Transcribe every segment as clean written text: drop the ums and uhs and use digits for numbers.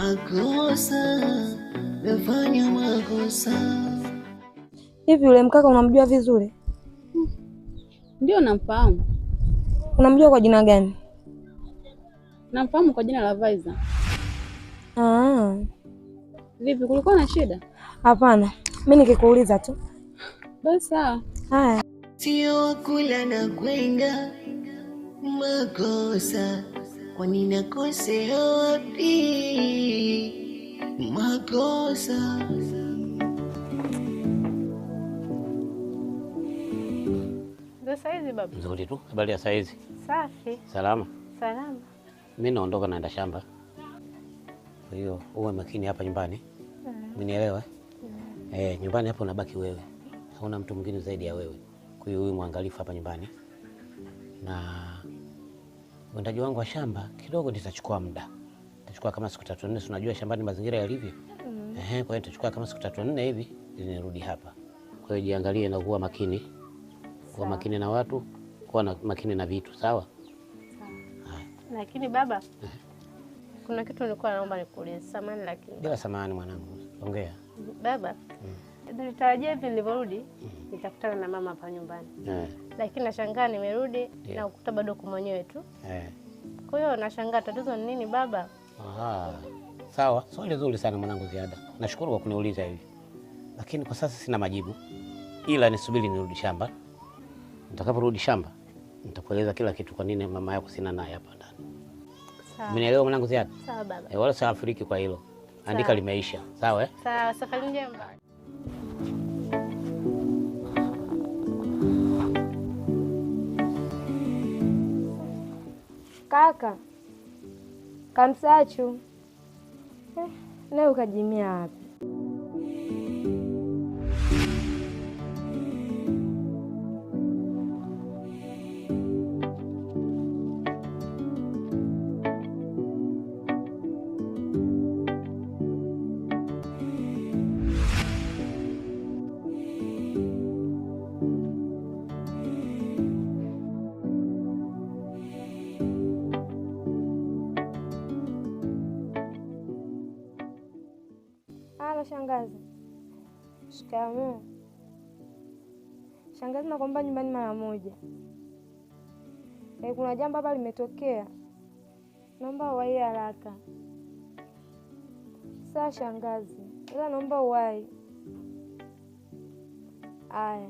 makosa, nafanya makosa. Hivi yule mkaka unamjua vizuri? Ndio namfahamu. Unamjua kwa jina gani? Namfahamu kwa jina la Vaiza. Vipi, kulikuwa na shida? Hapana, mimi nikikuuliza tu. Basi sawa. Haya. Sio kula na kwenda makosa, kwani nakosea wapi? Makosa. Ndio saizi baba. Nzuri tu. Habari ya saizi? Safi. Salama? Salama. Mimi naondoka naenda shamba. Kwa hiyo uwe makini hapa nyumbani. Umenielewa? Nyumbani hapo unabaki wewe. Hauna mtu mwingine zaidi ya wewe. Kwa hiyo uwe mwangalifu hapa nyumbani. Na uendaji wangu wa shamba kidogo nitachukua muda. Nitachukua kama siku 3-4, unajua shambani mazingira yalivyo. Kwa hiyo nitachukua kama siku 3-4 hivi ili nirudi hapa. Kwa hiyo jiangalie na kuwa makini. Kuwa makini na watu, kuwa makini na vitu, sawa? Lakini baba, kuna kitu nilikuwa naomba nikuulize. Samahani lakini. Bila samahani mwanangu, ongea. Baba, nilitarajia hivi nilivyorudi nitakutana na mama hapa nyumbani. Lakini nashangaa nimerudi na ukuta bado uko mwenyewe tu. Kwa hiyo nashangaa tatizo ni nini baba? Sawa, swali zuri sana mwanangu Ziada. Nashukuru kwa kuniuliza hivi. Lakini kwa sasa sina majibu. Ila nisubiri nirudi shamba. Nitakaporudi shamba nitakueleza kila kitu, kwa nini mama yako sina naye hapa ndani. Sawa. Umenielewa mwanangu Ziada? Sawa baba. Wala usafiriki kwa hilo. Andika limeisha. Sawa Sawa, safari njema. Kaka. Kamsachu. Leo ukajimia wapi? Shangazi. Shikamoo. Shangazi, naomba nyumbani mara moja. Kuna jambo hapa limetokea. Naomba uwahi haraka. Sawa shangazi. Ila naomba uwahi. Aya.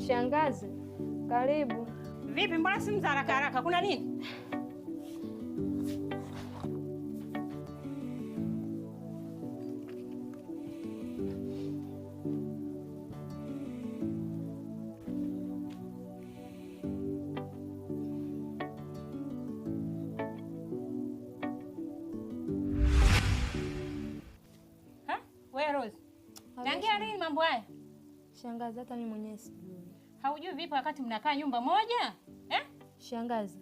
Shangazi, karibu. Vipi, mbona simu za haraka haraka? Kuna nini? Wewe Rose. Tangia nini mambo haya? Shangazi, hata mimi mwenyewe sijui. Haujui vipi wakati mnakaa nyumba moja? Shangazi,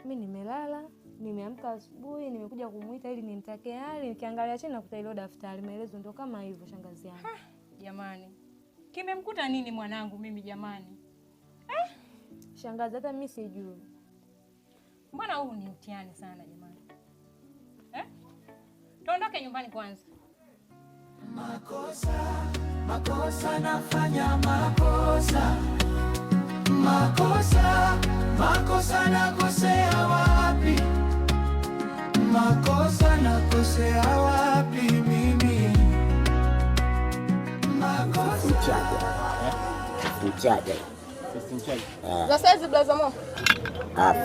mimi nimelala, nimeamka asubuhi, nimekuja kumuita ili nimtake hali, nikiangalia chini nakuta ile daftari maelezo ndio kama hivyo shangazi yangu. Jamani. Kimemkuta nini mwanangu mimi jamani? Shangazi, hata mimi sijui. Mbona huu ni mtihani sana jamani? Tuondoke nyumbani kwanza. Makosa nafanya makosa. Makosa nakosea wapi? Makosa nakosea wapi mimi? Makosa. Mchaja. Na saizi blaza mo.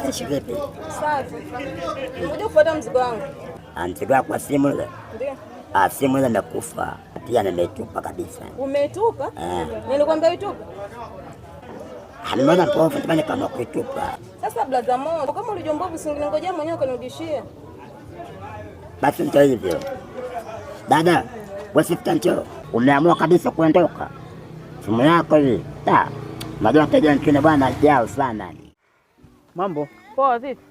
Fresh vipi? Safi. Ngoja kufuata mzigo wangu. Mzigo wako kwa simu ile? Ndio. Simu ile imekufa. Pia nimetupa kabisa. Umetupa? Nilikwambia utupe. Nimeona pofu tamani kama kuitupa. Sasa blaza mo, kama ulijomba usingingojea mwenyewe ukanirudishia. Basi ndio hivyo. Dada, wewe sitancho. Umeamua kabisa kuondoka. Simu yako hii. Najua mteja wengine bwana jao sana. Mambo? Poa vipi?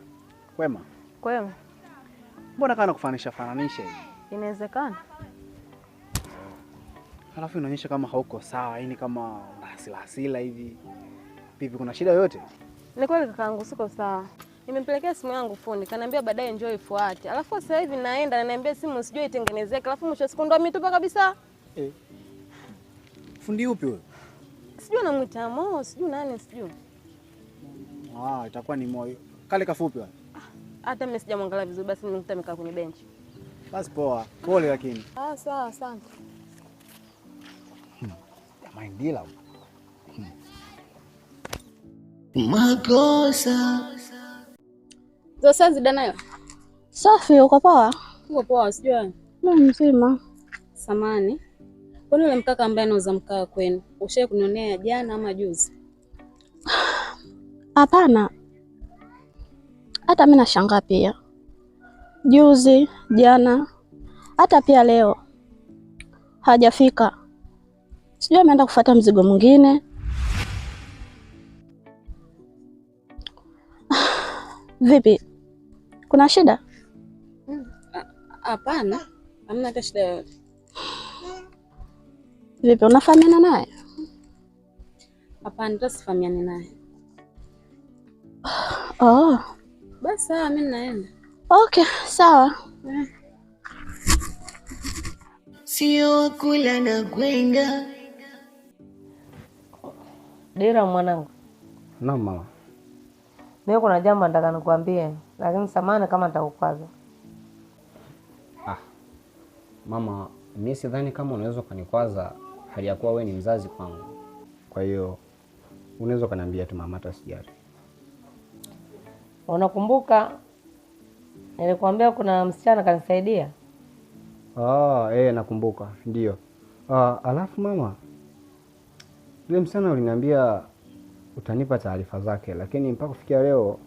Kwema. Kwema. Mbona kana kufanisha hivi? Inawezekana. Halafu inaonyesha kama hauko sawa, yani kama hasila hivi. Vipi, kuna shida yoyote? Ni kweli kakaangu siko sawa. Nimempelekea simu yangu fundi, kaniambia baadaye njoo ifuate. Alafu sasa hivi naenda ananiambia simu sijui itengenezeke. Alafu mwisho wa siku ndo amitupa kabisa. Fundi upi wewe? Sijui namuita Mo, sijui nani sijui. Itakuwa ni Moyo. Kale kafupi wewe. Hata mimi sijamwangalia vizuri, basi nimekuta amekaa kwenye benchi. Basi poa. Pole lakini. Sawa, asante. Jamani Dila. Makosa. Sasa zida nayo. Safi, uko poa? Uko poa, sijui. Mimi mzima. Samani. Kwani yule mkaka ambaye anauza mkaa kwenu, ushaye kunionea jana ama juzi? Hapana. Hata mimi nashangaa pia. Juzi, jana, hata pia leo hajafika. Sijui ameenda kufuata mzigo mwingine. Vipi? Kuna shida? Hapana. Hamna hata shida yoyote. Vipi, unafahamiana naye? Hapana, tasifahamiani naye. Oh. Basi sawa, mimi naenda. Okay, sawa. Sio kula na kwenda. Dira mwanangu. Naam mama. Mimi kuna jambo nataka nikwambie, lakini samahani kama nitakukwaza. Mama, mimi sidhani kama unaweza kunikwaza hali ya kuwa wewe ni mzazi kwangu. Kwa hiyo unaweza kuniambia tu mama, hata sijali. Unakumbuka nilikwambia kuna msichana kanisaidia? Nakumbuka. Ndio. Alafu mama, yule msichana uliniambia utanipa taarifa zake, lakini mpaka kufikia leo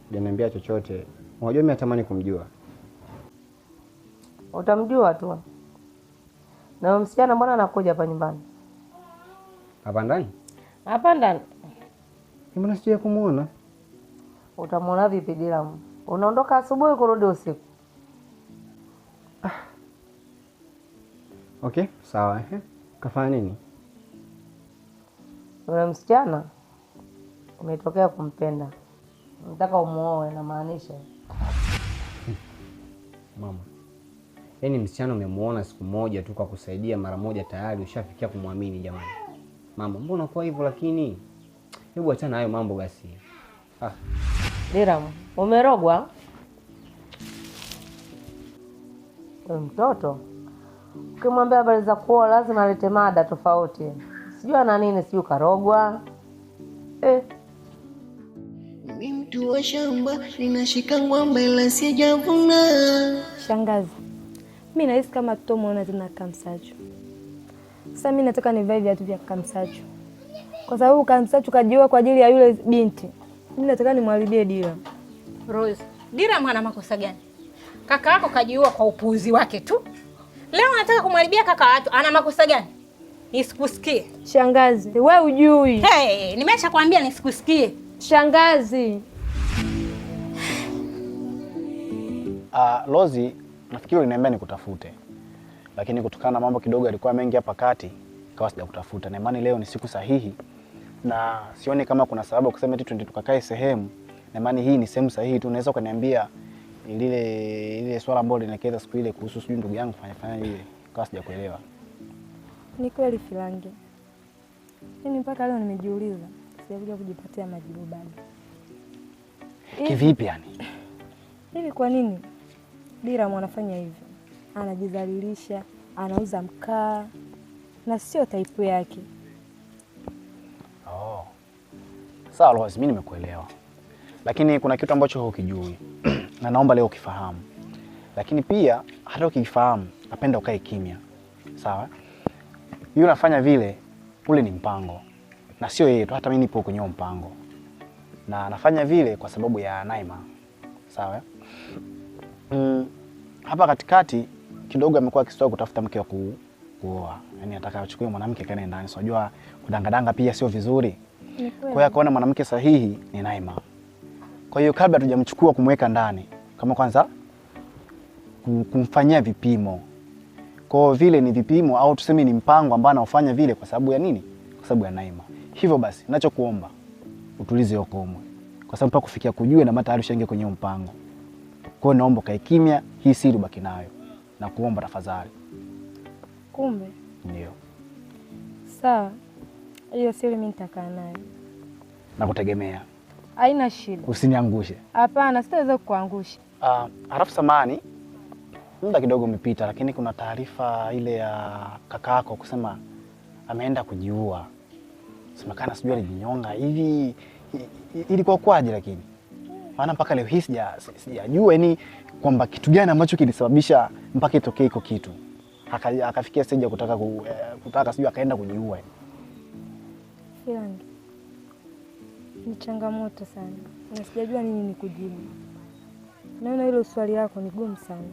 hujaniambia chochote. Unajua mimi natamani kumjua. Utamjua tu. Na msichana mbona anakuja hapa nyumbani? Hapa ndani? Hapa ndani. Mbona sija kumuona? Utamuona vipi Dira? Unaondoka asubuhi kurudi usiku. Okay, sawa. Kafanya nini? Yule msichana umetokea kumpenda. Nataka umuoe, na maanisha. Mama. Yaani msichana umemuona siku moja tu kwa kusaidia mara moja tayari ushafikia kumwamini jamani. Mama, mbona kwa hivyo lakini? Hebu achana hayo mambo basi. Dira, umerogwa? Mtoto ukimwambia habari za kuoa lazima alete mada tofauti. Sijui ana nini, sijui karogwa. Mimi mtu wa shamba ninashika ng'ombe ila sijavuna. Shangazi, mimi nahisi kama tutomuona tena Kamsachu. Sasa mimi nataka nivae viatu vya Kamsachu, kwa sababu Kamsachu kajiwa kwa ajili ya yule binti. Mimi nataka nimwharibie Dira. Rose, Dira mwana makosa gani? Kaka yako kajiua kwa upuuzi wake tu. Leo unataka kumharibia kaka watu, ana makosa gani? Nisikusikie. Shangazi, wewe hujui. Hey, nimesha kwambia nisikusikie. Shangazi. Lozi, nafikiri uliniambia nikutafute. Lakini kutokana na mambo kidogo yalikuwa mengi hapa kati, kawa sijakutafuta. Na imani leo ni siku sahihi. Na sioni kama kuna sababu kusema eti twende tukakae sehemu. Na imani hii ni sehemu sahihi tu. Unaweza kuniambia ile swala ambalo linakeza siku ile kuhusu sijui ndugu yangu fanya ile, kawa sijakuelewa. Ni kweli Filange. Mimi mpaka leo nimejiuliza, sijakuja kujipatia majibu bado. Kivipi yani? Hivi kwa nini Dira mwanafanya hivyo? Anajidhalilisha, anauza mkaa na sio type yake. Sawa Lozi, mimi nimekuelewa. Lakini kuna kitu ambacho hukijui na naomba leo ukifahamu. Lakini pia hata ukifahamu, napenda ukae kimya. Sawa? Yule anafanya vile, ule ni mpango. Na sio yeye tu, hata mimi nipo kwenye mpango. Na anafanya vile kwa sababu ya Naima. Sawa? Hapa katikati kidogo amekuwa akisitoa kutafuta mke wa kuoa. Yaani nataka achukue mwanamke kae ndani. So unajua kudangadanga pia sio vizuri. Kwa hiyo akaona mwanamke sahihi ni Naima. Kwa hiyo kabla tujamchukua kumweka ndani, kama kwanza kumfanyia vipimo. Kwa vile ni vipimo au tuseme ni mpango ambao anaofanya vile kwa sababu ya nini? Kwa sababu ya Naima. Hivyo basi ninachokuomba utulize Okomwe. Kwa sababu mpaka kufikia kujue na mata tayari ushaingia kwenye mpango. Kwa hiyo naomba kae kimya, hii siri baki nayo. Na kuomba tafadhali. Kumbe? Ndio. Sawa. Hiyo siri mimi nitakaa nayo. Nakutegemea. Haina shida. Usiniangushe. Hapana, sitaweza kukuangusha. Alafu samani, muda kidogo umepita lakini kuna taarifa ile ya kakako kusema ameenda kujiua. Semekana sijui alijinyonga hivi. Ilikuwa kwaje lakini? Maana mpaka leo hii sijajua yani kwamba kitu gani ambacho kilisababisha mpaka itokee iko kitu. Akafikia stage ya kutaka sijui akaenda kujiua. Filangi. Ni changamoto sana. Na sijajua nini nikujibu. Naona hilo swali lako ni gumu sana.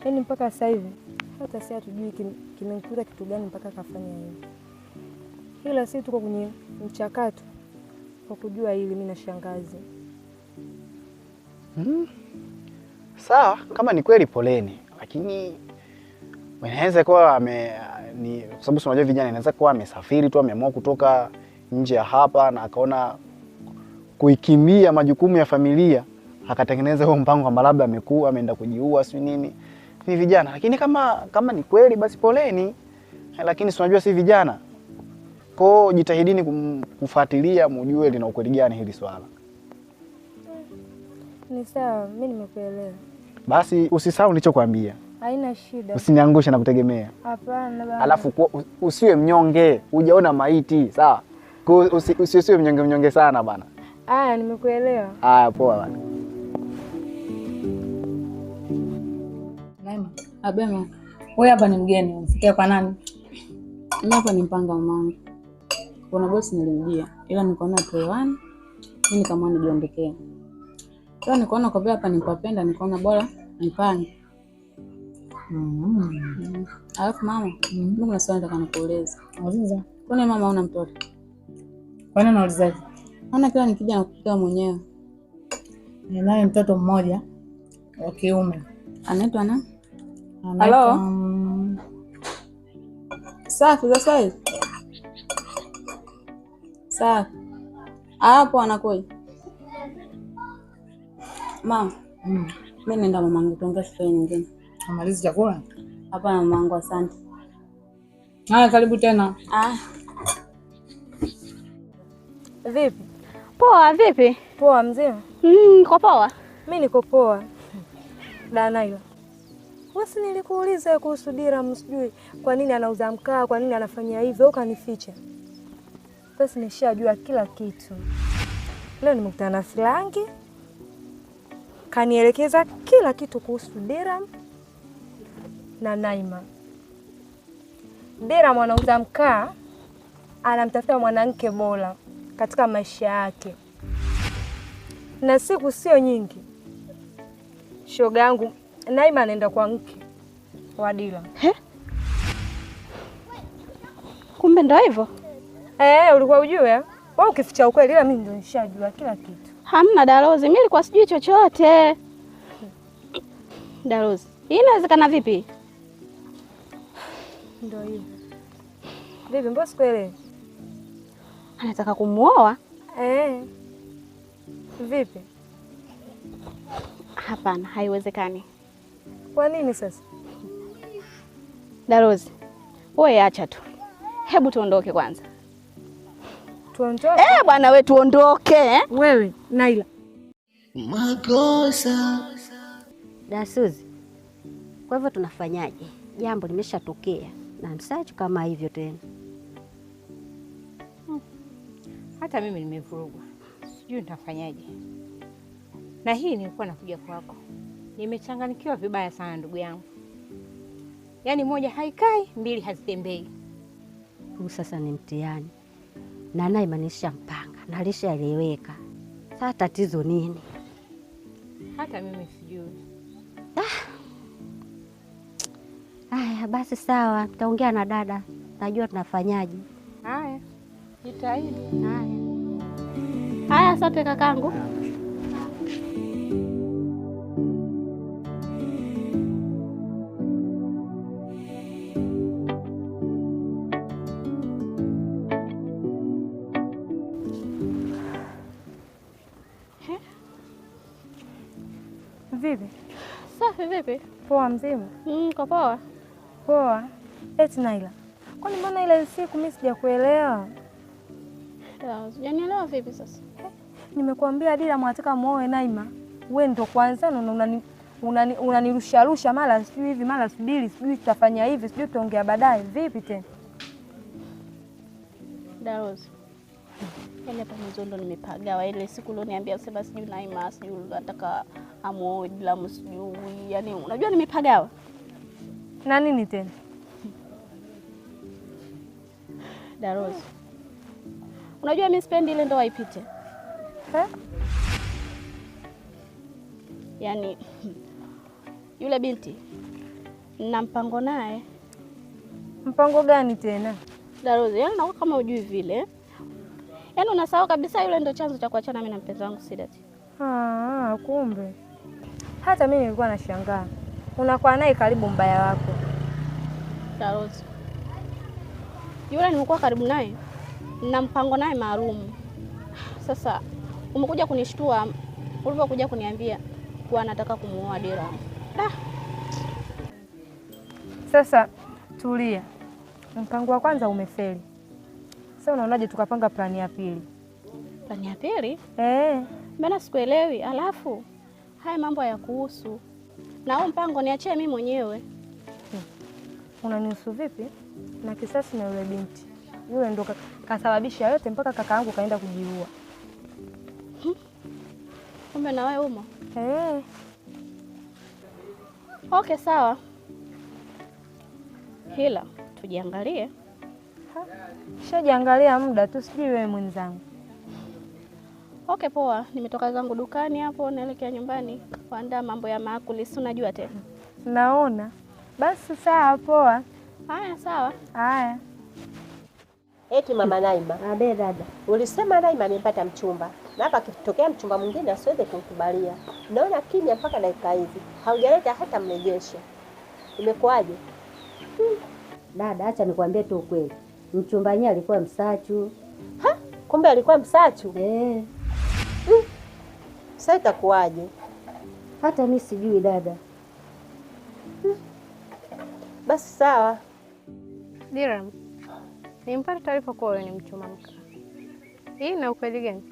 Yaani mpaka sasa hivi hata si hatujui kimekuta kitu gani mpaka kafanya hivi. Ila si tuko kwenye mchakato kwa kujua hili mimi na shangazi. Sawa, kama ni kweli poleni, lakini inaweza kuwa ni kwa sababu unajua vijana inaweza kuwa amesafiri tu ameamua kutoka nje ya hapa na akaona kuikimbia majukumu ya familia akatengeneza huo mpango kwamba labda amekuwa ameenda kujiua si nini. Ni vijana, lakini kama ni kweli basi poleni. Lakini unajua si vijana. Kwa jitahidini kufuatilia mjue lina ukweli gani hili swala. Ni sawa, mimi nimekuelewa. Basi usisahau nilichokuambia. Haina shida. Usiniangushe na kutegemea. Hapana baba. Alafu usiwe mnyonge, hujaona maiti, sawa? Kwa usiwe mnyonge sana bana. Aya, nimekuelewa. Aya, poa bana. Naima, abema. Wewe hapa ni mgeni, unafikia kwa nani? Mimi hapa ni mpanga mamangu. Kuna bosi nilimjia, ila nikaona tuelewane, mimi kama nijiondekea. Sasa nikaona kwa vile hapa nipapenda, nikaona bora nipange. Alafu mama, mimi kuna swali nataka nikuulize. Uliza. Kwani mama una mtoto? Kwani unaulizaje? Naona kila nikija nakupikia mwenyewe. Ninaye mtoto mmoja wa kiume. Anaitwa nani? Halo? Safi za saizi. Safi. Hapo anakuja. Mama. Mimi nenda mamangu tuongee story nyingine. Amalizi chakula? Hapana mamangu, asante. Haya, karibu tena. Vipi? Poa, vipi? Poa mzima? Niko poa. Mimi niko poa. Naila. Wasi nilikuuliza kuhusu Dira, sijui kwa nini anauza mkaa, kwa nini anafanya hivyo, ukanificha. Basi nishajua kila kitu. Leo nimekutana na Filangi. Kanielekeza kila kitu kuhusu Dira na Naima. Dira anauza mkaa, anamtafuta mwanamke bora katika maisha yake. Na siku sio nyingi, shoga yangu Naima anaenda kwa mke wa Dira. Kumbe ndio hivyo? Ulikuwa ujue? Wewe ukificha ukweli, ila mimi ndio nishajua kila kitu. Hamna Dalozi, mimi nilikuwa sijui chochote. Dalozi, hii inawezekana vipi? Ndio hivyo. Vipi, mbona sikuelewi? Anataka kumuoa? Vipi? Hapana, haiwezekani. Kwa nini sasa? Dalozi, wewe acha tu. Hebu tuondoke kwanza. Tuondoke? Bwana wewe tuondoke. Wewe, Naila. Makosa. Dasuzi, kwa hivyo tunafanyaje? Jambo limeshatokea na msachu kama hivyo tena. Hata mimi nimevurugwa. Sijui nitafanyaje. Na hii nilikuwa nakuja kwako. Nimechanganyikiwa vibaya sana ndugu yangu. Yaani moja haikai, mbili hazitembei. Huu sasa ni mtihani. Na Naima nishampanga, na alishaeleweka. Sasa tatizo nini? Hata mimi sijui. Haya, Haya basi sawa, nitaongea na dada, najua tunafanyaje. Haya, jitahidi. Haya. Haya, asante kakangu. Vipi? Safi vipi? Poa mzima? Kwa poa. Poa. Eti Naila, kwani mbona ile siku mimi sijakuelewa? Sijanielewa vipi sasa? Nimekuambia Dila mwataka muoe Naima. Wewe ndo kwanza unanirusha mara sijui hivi mara subiri sijui tutafanya hivi sijui tuongea baadaye. Vipi tena? Darozi. Yaani hapa mzondo nimepagawa ile siku ulioniambia usema sijui Naima sijui nataka amuoe Dila sijui. Yaani unajua nimepagawa. Na nini tena? Darozi. Unajua mimi sipendi ile ndoa ipite. Yaani yule binti na mpango naye. Mpango gani tena? Darozi, yaani nakuwa kama hujui vile. Yaani unasahau kabisa yule ndo chanzo cha kuachana mimi na mpenzi wangu Sidati. Kumbe. Hata mimi nilikuwa nashangaa. Unakuwa naye karibu mbaya wako. Darozi. Yule nimekuwa karibu naye na mpango naye maalum. Sasa umekuja kunishtua ulipokuja kuniambia kuwa nataka kumuoa Dira. Sasa tulia. Mpango wa kwanza umefeli. Sasa unaonaje tukapanga plani ya pili? Plani ya pili? Mbona sikuelewi? Alafu haya mambo ya kuhusu na huo mpango niachie mimi mwenyewe. Unanihusu vipi? Na kisasi na yule binti. Yule ndo kasababisha yote mpaka kakaangu kaenda kujiua. Kumbe na wewe umo? Okay, sawa. Hila, tujiangalie. Shajiangalia muda tu, sijui wewe mwenzangu. Okay, poa. Nimetoka zangu dukani hapo naelekea nyumbani kuandaa mambo ya maakuli, si unajua tena. Naona. Basi sawa, poa. Haya, sawa. Haya. Eti mama Naima. Abe dada. Ulisema Naima amepata mchumba. Na hapa kitokea mchumba mwingine asiweze kumkubalia. Naona kimya mpaka dakika hizi. Haujaleta hata mrejesho. Imekuaje? Dada, acha nikwambie tu ukweli. Mchumba yenyewe alikuwa msachu. Kumbe alikuwa msachu? Sasa itakuwaje? Hata mimi sijui dada. Basi sawa. Dira, nimpata taarifa kwa wewe ni mchumba mka. Hii na ukweli gani?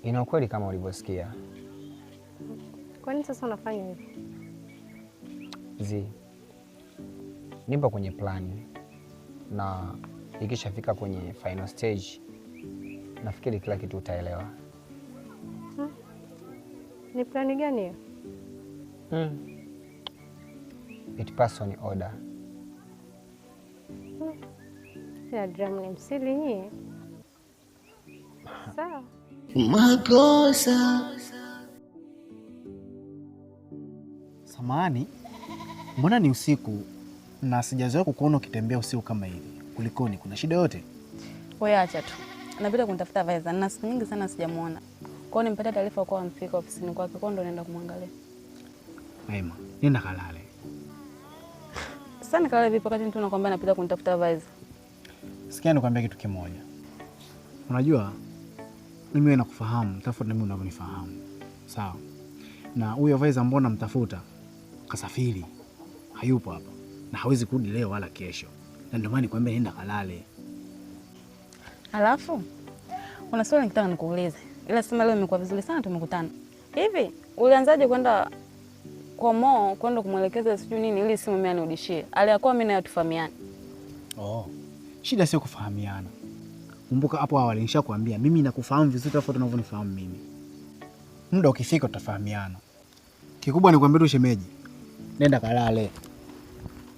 Ina ukweli kama ulivyosikia. Kwa nini sasa unafanya hivi? Nipo kwenye plani na ikishafika kwenye final stage nafikiri kila kitu utaelewa. Ni plani gani hiyo? It pass on order. Ya drum ni msili nyie. Sawa. Makosa. Samahani, mbona ni usiku na sijazoea kukuona ukitembea usiku kama hivi? Kulikoni? Kuna shida yote? Wewe acha tu. Anapita kunitafuta Vaiza na siku nyingi sana sijamuona. Kwa hiyo nimpata taarifa kwa amfika ofisini kwake, kwa ndo naenda kumwangalia. Naima, nenda kalale. Sasa nikalale vipi wakati mtu anakuambia anapita kunitafuta Vaiza? Sikia nikwambia kitu kimoja. Unajua mimi wewe nakufahamu, tofauti na mimi unavyonifahamu. Sawa? Na huyo Vaiza mbona mtafuta? Kasafiri. Hayupo hapa. Na hawezi kurudi leo wala kesho. Na ndio maana nikwambia nenda kalale. Alafu kuna swali nikitaka nikuulize. Ila sema leo imekuwa vizuri sana tumekutana. Hivi ulianzaje kwenda kwa Mo kwenda kumwelekeza sijui nini ili simu mimi anirudishie? Aliyakuwa mimi naye tufahamiane. Shida sio kufahamiana. Kumbuka hapo awali nishakwambia mimi nakufahamu vizuri tofauti unavyonifahamu mimi. Muda ukifika tutafahamiana. Kikubwa ni kuambia tu shemeji. Nenda kalale.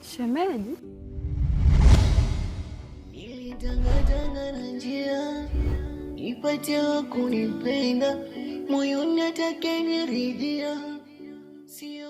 Shemeji? Nilitangatanga na njia nipate wa kunipenda moyoni atakayeniridhia. Sio